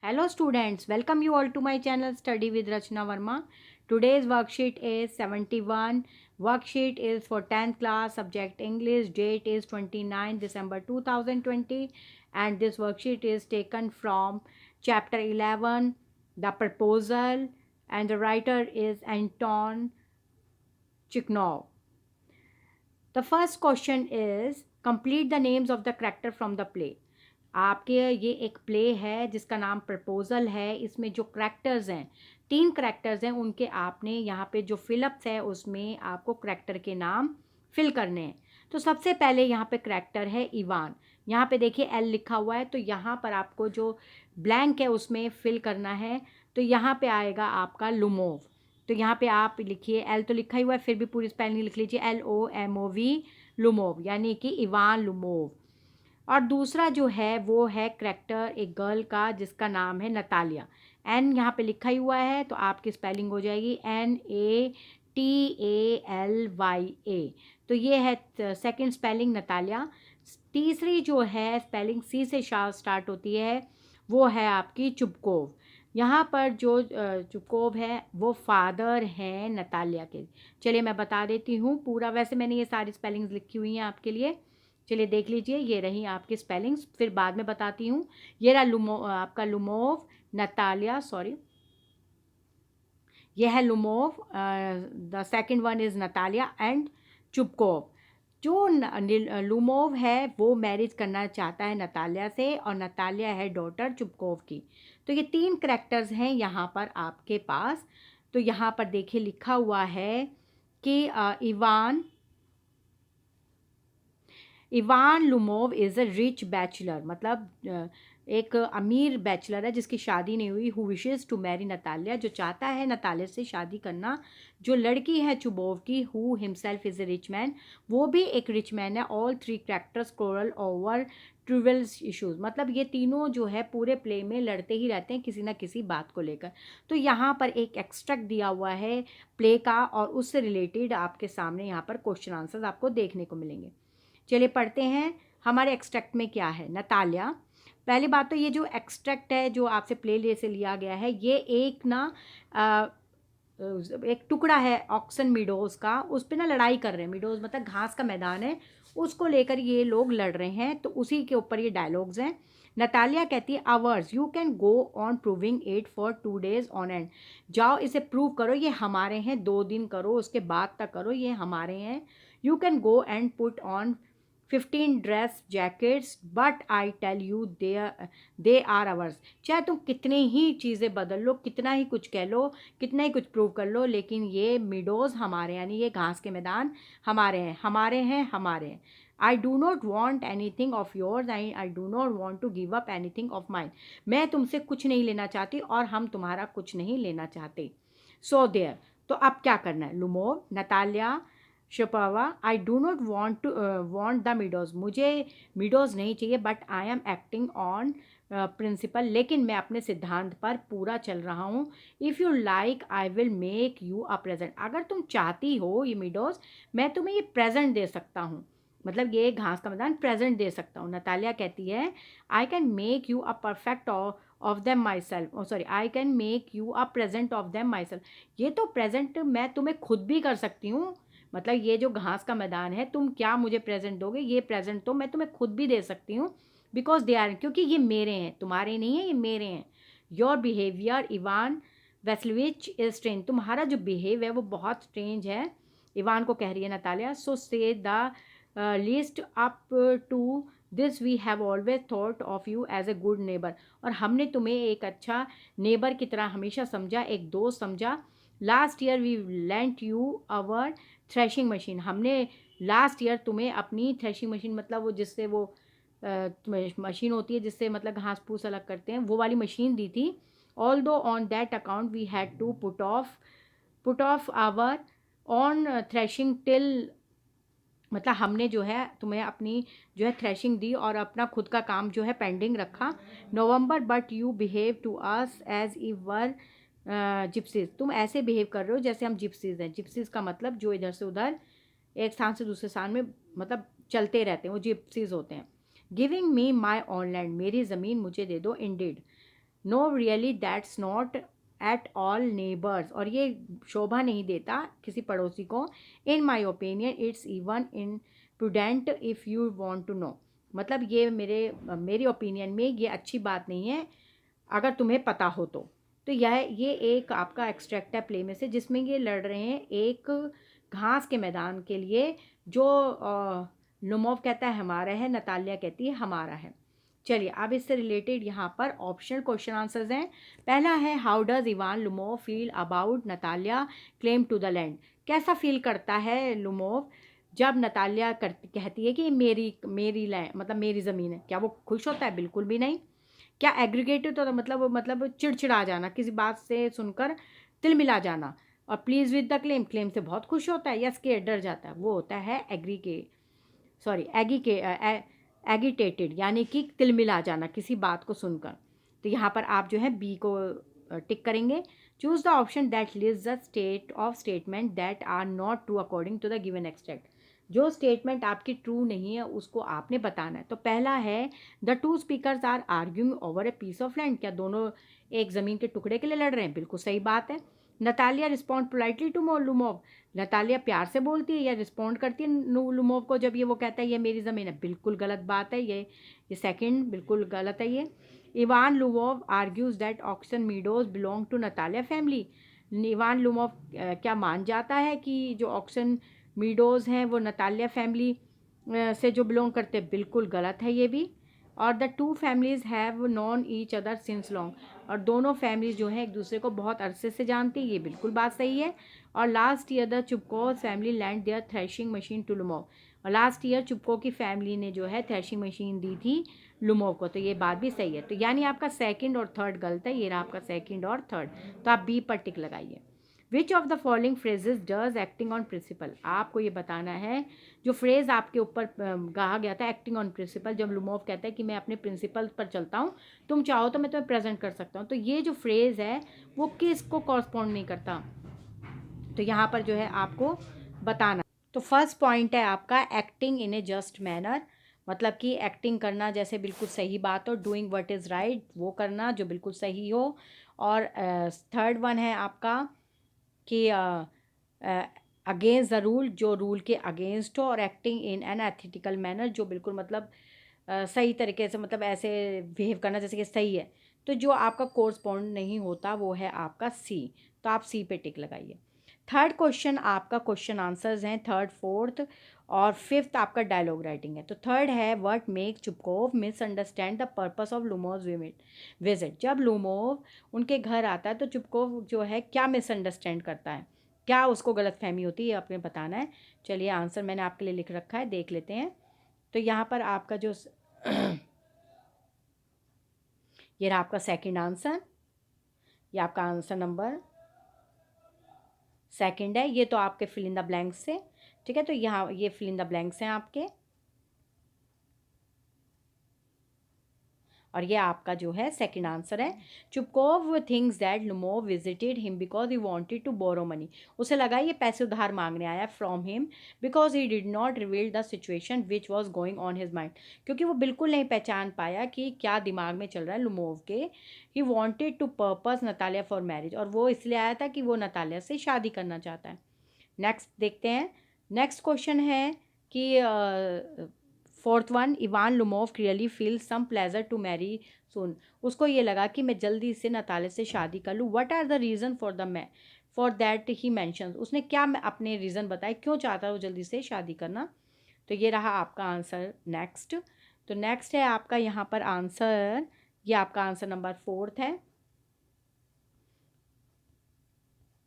Hello students, welcome you all to my channel Study with Rachna Verma. Today's worksheet is 71. Worksheet is for 10th class, subject English. Date is 29 December 2020 and this worksheet is taken from chapter 11, The Proposal, and the writer is Anton Chekhov. The first question is complete the names of the character from the play. आपके ये एक play है जिसका नाम proposal है। इसमें जो characters हैं, 3 करैक्टर्स हैं, उनके आपने यहाँ पे जो फिलअप्स है उसमें आपको करैक्टर के नाम फिल करने हैं। तो सबसे पहले यहाँ पे करैक्टर है इवान। यहाँ पे देखिए एल लिखा हुआ है, तो यहाँ पर आपको जो ब्लैंक है उसमें फिल करना है। तो यहाँ पे आएगा आपका लुमोव। तो यहाँ पे आप लिखिए, एल तो लिखा ही हुआ है, फिर भी पूरी स्पेलिंग लिख लीजिए, LOMOV लुमोव, यानी कि इवान लुमोव। और दूसरा जो है वो है करैक्टर एक गर्ल का जिसका नाम है नतालिया। एन यहाँ पे लिखा ही हुआ है, तो आपकी स्पेलिंग हो जाएगी NATALYA। तो ये है सेकंड स्पेलिंग नतालिया। तीसरी जो है स्पेलिंग सी से स्टार्ट होती है, वो है आपकी चुपकोव। यहाँ पर जो चुपकोव है वो फादर हैं नतालिया के। चलिए मैं बता देती हूँ पूरा, वैसे मैंने ये सारी स्पेलिंग्स लिखी हुई हैं आपके लिए। चलिए देख लीजिए, ये रही आपकी स्पेलिंग्स, फिर बाद में बताती हूँ। ये रहा आपका लुमोव, नतालिया, सॉरी, ये है Lomov, the second one is Natalia and Chubukov. जो लुमोव है वो मैरिज करना चाहता है नतालिया से, और नतालिया है डॉटर चुपकोव की। तो ये 3 करैक्टर्स हैं यहाँ पर आपके पास। तो यहाँ पर देखिए लिखा हुआ है कि Ivan Lomov is a rich bachelor, मतलब एक अमीर बैचलर है जिसकी शादी नहीं हुई। Who wishes to marry Natalia, जो चाहता है नतालिया से शादी करना। जो लड़की है चुबोव की, who himself is a rich man, वो भी एक रिच मैन है। All 3 characters quarrel over trivial issues, मतलब ये तीनों जो है पूरे प्ले में लड़ते ही रहते हैं किसी ना किसी बात को लेकर। तो यहाँ पर एक एक्सट्रैक्ट दिया हुआ है प्ले का, और उससे रिलेटेड आपके सामने यहाँ पर क्वेश्चन आंसर्स आपको देखने को मिलेंगे। चलिए पढ़ते हैं हमारे एक्सट्रैक्ट में क्या है। नतालिया, पहली बात तो ये जो एक्सट्रैक्ट है जो आपसे प्ले से लिया गया है, ये एक ना एक टुकड़ा है ऑक्सन मीडोज़ का, उस पर ना लड़ाई कर रहे हैं। मीडोज़ मतलब घास का मैदान है, उसको लेकर ये लोग लड़ रहे हैं, तो उसी के ऊपर ये डायलॉग्स हैं। नतालिया कहती है hours you can go on proving it for 2 days on and, जाओ इसे प्रूव करो, ये हमारे हैं, 2 दिन करो, उसके बाद तक करो, ये हमारे हैं। You can go and put on 15 dress jackets but I tell you they are ours, चाहे तुम कितनी ही चीज़ें बदल लो, कितना ही कुछ कह लो, कितना ही कुछ प्रूव कर लो, लेकिन ये मीडोज़ हमारे, यानी ये घास के मैदान हमारे हैं, हमारे हैं, हमारे हैं। I do not want any thing of yours, I do not want to give up any thing of mine, मैं तुमसे कुछ नहीं लेना चाहती और हम तुम्हारा कुछ नहीं लेना चाहते। सो देयर, तो अब क्या करना है। लुमोव, नतालिया, शपावा, I do not want to want the meadows, मुझे मीडोज़ नहीं चाहिए, but I am acting on principle, लेकिन मैं अपने सिद्धांत पर पूरा चल रहा हूँ। If you like I will make you a present, अगर तुम चाहती हो ये मीडोज़, मैं तुम्हें ये प्रेजेंट दे सकता हूँ, मतलब ये घास का मैदान प्रेजेंट दे सकता हूँ। नतालिया कहती है I can make you a perfect of them my self, sorry, I can make you a present of them my self, ये तो प्रेजेंट मैं तुम्हें खुद भी कर सकती हूँ, मतलब ये जो घास का मैदान है, तुम क्या मुझे प्रेजेंट दोगे, ये प्रेजेंट तो मैं तुम्हें खुद भी दे सकती हूँ, बिकॉज दे आर, क्योंकि ये मेरे हैं, तुम्हारे नहीं है, ये मेरे हैं। Your behaviour Ivan Vasilyevich is strange, तुम्हारा जो बिहेव है वो बहुत स्ट्रेंज है, इवान को कह रही है Natalia. So say the least up to this we have always thought of you as a good neighbour, और हमने तुम्हें एक अच्छा नेबर की तरह हमेशा समझा, एक दोस्त समझा। Last year we lent you our threshing machine, हमने लास्ट ईयर तुम्हें अपनी थ्रेशिंग मशीन, मतलब वो जिससे वो मशीन होती है जिससे मतलब घास फूस अलग करते हैं, वो वाली मशीन दी थी। Although on that account we had to put off our own threshing till, मतलब हमने जो है तुम्हें अपनी जो है थ्रेशिंग दी और अपना खुद का काम जो है पेंडिंग रखा। नवंबर, but you behave to us as we were gypsies, तुम ऐसे बिहेव कर रहे हो जैसे हम जिप्सीज हैं। जिप्सीज का मतलब जो इधर से उधर एक स्थान से दूसरे स्थान में मतलब चलते रहते हैं, वो जिप्सीज होते हैं। Giving me my own land, मेरी ज़मीन मुझे दे दो। Indeed, no really that's not at all neighbours, और ये शोभा नहीं देता किसी पड़ोसी को। In my opinion it's even imprudent if you want to know, मतलब ये मेरी ओपिनियन में ये अच्छी बात नहीं है अगर तुम्हें पता हो तो ये एक आपका एक्सट्रैक्ट है प्ले में से, जिसमें ये लड़ रहे हैं एक घास के मैदान के लिए, जो लुमोव कहता है हमारा है, नतालिया कहती है हमारा है। चलिए अब इससे रिलेटेड यहाँ पर ऑप्शनल क्वेश्चन आंसर्स हैं। पहला है how does Ivan Lomov feel about Natalia claim to the land, कैसा फील करता है लुमोव जब नतालिया कहती है कि मेरी मेरी लैंड मतलब मेरी ज़मीन है, क्या वो खुश होता है? बिल्कुल भी नहीं। क्या एग्रीगेटेड तो मतलब चिड़चिड़ा जाना, किसी बात से सुनकर तिलमिला जाना। और please with the claim, claim से बहुत खुश होता है या स्केयर डर जाता है, वो होता है एगिटेटेड, यानी कि तिलमिला जाना किसी बात को सुनकर। तो यहाँ पर आप जो है बी को टिक करेंगे। Choose the option that list the state of statement that are not true according to the given extract, जो स्टेटमेंट आपकी ट्रू नहीं है उसको आपने बताना है। तो पहला है the two speakers are arguing over a piece of land, क्या दोनों एक ज़मीन के टुकड़े के लिए लड़ रहे हैं? बिल्कुल सही बात है। Natalia respond politely to Lomov, Natalia प्यार से बोलती है या रिस्पॉन्ड करती है लुमोव को जब ये वो कहता है ये मेरी ज़मीन है? बिल्कुल गलत बात है, ये सेकंड बिल्कुल गलत है ये। Ivan Lomov argues that oxen meadows belong to Natalia family, Ivan Lomov क्या मान जाता है कि जो ऑक्सन मीडोज़ हैं वो नतालिया फैमिली से जो बिलोंग करते हैं? बिल्कुल गलत है ये भी। और the two families have non each other since long, और दोनों फैमिलीज़ जो हैं एक दूसरे को बहुत अरसे से जानती हैं, ये बिल्कुल बात सही है। और last year the Chubukov family land their threshing machine to Lomov, और लास्ट ईयर चुपको की फैमिली ने जो है थ्रेशिंग मशीन दी थी लुमोव को, तो ये बात भी सही है। तो यानी आपका सेकंड और थर्ड गलत है, ये रहा आपका सेकंड और थर्ड। तो आप बी पर टिक लगाइए। Which of the following phrases does acting on principle, आपको ये बताना है जो फ्रेज़ आपके ऊपर कहा गया था एक्टिंग ऑन प्रिंसिपल, जब लुमोव कहता है कि मैं अपने प्रिंसिपल पर चलता हूँ, तुम चाहो तो मैं तुम्हें प्रेजेंट कर सकता हूँ, तो ये जो फ्रेज़ है वो किसको कॉरस्पॉन्ड नहीं करता? तो यहाँ पर जो है आपको बताना। तो फर्स्ट पॉइंट है आपका acting in A just manner, मतलब कि एक्टिंग करना जैसे बिल्कुल सही बात हो, डूइंग व्हाट इज़ राइट, वो करना जो बिल्कुल सही हो। और थर्ड वन है आपका कि अगेंस्ट द रूल, जो रूल के अगेंस्ट हो। और acting in an ethical manner, जो बिल्कुल मतलब सही तरीके से, मतलब ऐसे बिहेव करना जैसे कि सही है। तो जो आपका कोरस्पॉन्ड नहीं होता वो है आपका सी, तो आप सी पे टिक लगाइए। थर्ड क्वेश्चन आपका क्वेश्चन आंसर्स हैं, थर्ड फोर्थ और फिफ्थ आपका डायलॉग राइटिंग है। तो थर्ड है what make Chubukov misunderstand the purpose of Lomov visit, जब लुमोव उनके घर आता है तो चुपकोव जो है क्या मिसअंडरस्टैंड करता है, क्या उसको गलतफहमी होती है, आपने बताना है। चलिए आंसर मैंने आपके लिए लिख रखा है, देख लेते हैं। तो यहाँ पर आपका जो ये रहा आपका सेकंड आंसर, ये आपका आंसर नंबर सेकंड है। ये तो आपके फिल इन द ब्लैंक्स से, ठीक है। तो यहाँ ये फिल इन द ब्लैंक्स हैं आपके, और ये आपका जो है सेकंड आंसर है। Chubukov thinks that Lomov visited him because he wanted to borrow money, उसे लगा ये पैसे उधार मांगने आया from him because he did not reveal the situation which was going on his mind, क्योंकि वो बिल्कुल नहीं पहचान पाया कि क्या दिमाग में चल रहा है लुमोव के। He wanted to purpose Natalia for marriage, और वो इसलिए आया था कि वो नतालिया से शादी करना चाहता है। नेक्स्ट देखते हैं। नेक्स्ट क्वेश्चन है कि fourth one, Ivan Lomov clearly feel some pleasure to marry soon, उसको ये लगा कि मैं जल्दी से नतालिया से शादी कर लूँ। What are the reason for that he mentions, उसने क्या अपने रीज़न बताए क्यों चाहता है वो जल्दी से शादी करना। तो ये रहा आपका आंसर नेक्स्ट। तो नेक्स्ट है आपका यहाँ पर आंसर, ये आपका आंसर नंबर फोर्थ है।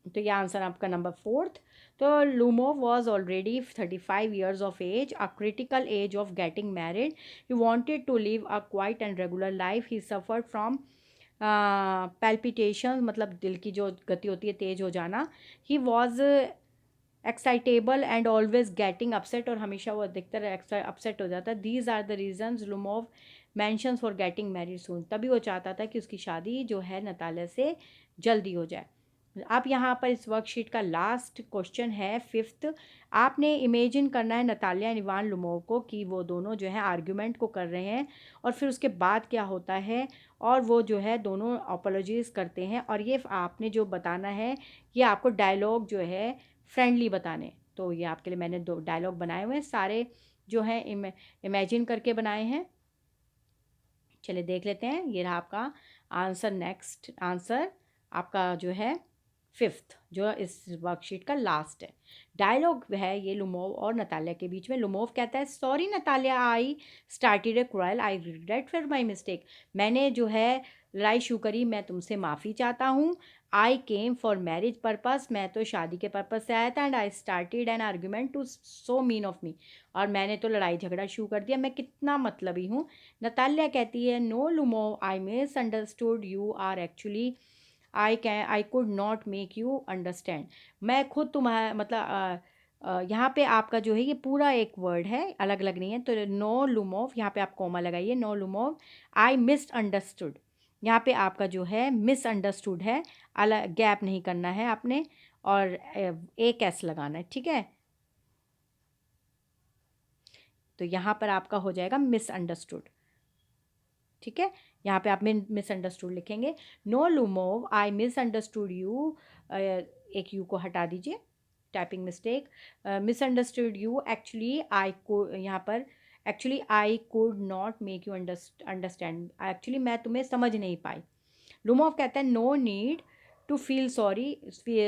तो ये आंसर आपका नंबर फोर्थ। तो Lomov was already 35 years of age, a critical age of getting married. He wanted to live a quiet and regular life. He suffered from palpitation, मतलब दिल की जो गति होती है तेज हो जाना। He was excitable and always getting upset, और हमेशा वो अधिकतर अपसेट हो जाता है। These are the reasons Lomov mentions for getting married soon, तभी वो चाहता था कि उसकी शादी जो है नतालिया से जल्दी हो जाए। अब यहाँ पर इस वर्कशीट का लास्ट क्वेश्चन है 5th। आपने इमेजिन करना है नतालिया एंड इवान लुमोव को कि वो दोनों जो है आर्ग्यूमेंट को कर रहे हैं और फिर उसके बाद क्या होता है, और वो जो है दोनों अपोलॉजीज करते हैं, और ये आपने जो बताना है ये आपको डायलॉग जो है फ्रेंडली बताने। तो ये आपके लिए मैंने 2 डायलॉग बनाए हुए हैं, सारे जो हैं इमेजिन करके बनाए हैं। चलिए देख लेते हैं। ये रहा आपका आंसर। नेक्स्ट आंसर आपका जो है 5th, जो इस वर्कशीट का लास्ट है। डायलॉग है ये लुमोव और नतालिया के बीच में। लुमोव कहता है, sorry Natalia, I started A quarrel, I regret for my mistake. मैंने जो है लड़ाई शुरू करी, मैं तुमसे माफ़ी चाहता हूँ। I came for marriage purpose, मैं तो शादी के पर्पज़ से आया था। And I started an argument to so mean of me, और मैंने तो लड़ाई झगड़ा शुरू कर दिया, मैं कितना मतलबी हूँ। नतालिया कहती है, no Lomov, I misunderstood, you are actually, I could not make you understand. मैं खुद तुम्हारा मतलब यहाँ पे आपका जो है ये पूरा एक वर्ड है, अलग अलग नहीं है। तो नो लुमोव, यहाँ पे आप कोमा लगाइए, no Lomov, I miss understood. यहाँ पे आपका जो है मिस अंडरस्टूड है, अलग गैप नहीं करना है आपने, और एक एस लगाना है, ठीक है। तो यहाँ पर आपका हो जाएगा मिस अंडरस्टूड, ठीक है। यहाँ पे आप मिसअंडरस्टूड लिखेंगे। No Lomov, I misunderstood you, एक यू को हटा दीजिए, typing mistake. Misunderstood you, actually I को, यहाँ पर actually I could not make you understand, actually मैं तुम्हें समझ नहीं पाई। लुमोव कहता है, no need to feel sorry,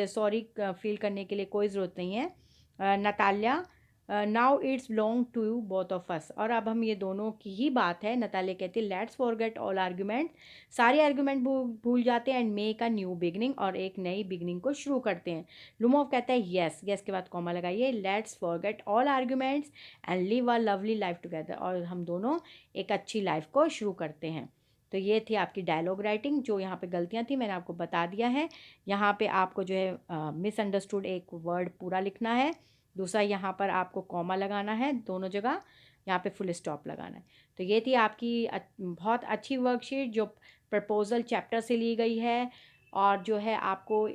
sorry feel करने के लिए कोई ज़रूरत नहीं है। Natalia, now it's belong to you both of us, और अब हम ये दोनों की ही बात है। नतालिया कहती है, लेट्स फॉरगेट ऑल आर्ग्यूमेंट, सारे आर्ग्यूमेंट भूल जाते हैं, and make a new beginning, और एक नई बिगनिंग को शुरू करते हैं। लुमोव कहता है, येस, येस के बाद कॉमा लगाइए, let's forget all arguments and live a lovely life together, और हम दोनों एक अच्छी लाइफ को शुरू करते हैं। तो ये थी आपकी डायलॉग राइटिंग। जो यहाँ पे गलतियाँ थी मैंने आपको बता दिया है। यहाँ पे आपको जो है मिसअंडरस्टूड एक वर्ड पूरा लिखना है, दूसरा यहाँ पर आपको कॉमा लगाना है दोनों जगह, यहाँ पे फुल स्टॉप लगाना है। तो ये थी आपकी बहुत अच्छी वर्कशीट जो प्रपोजल चैप्टर से ली गई है, और जो है आपको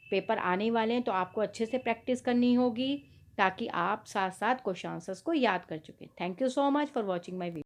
पेपर आने वाले हैं तो आपको अच्छे से प्रैक्टिस करनी होगी, ताकि आप साथ साथ क्वेश्चन आंसर्स को याद कर चुके। Thank you so much for watching my video.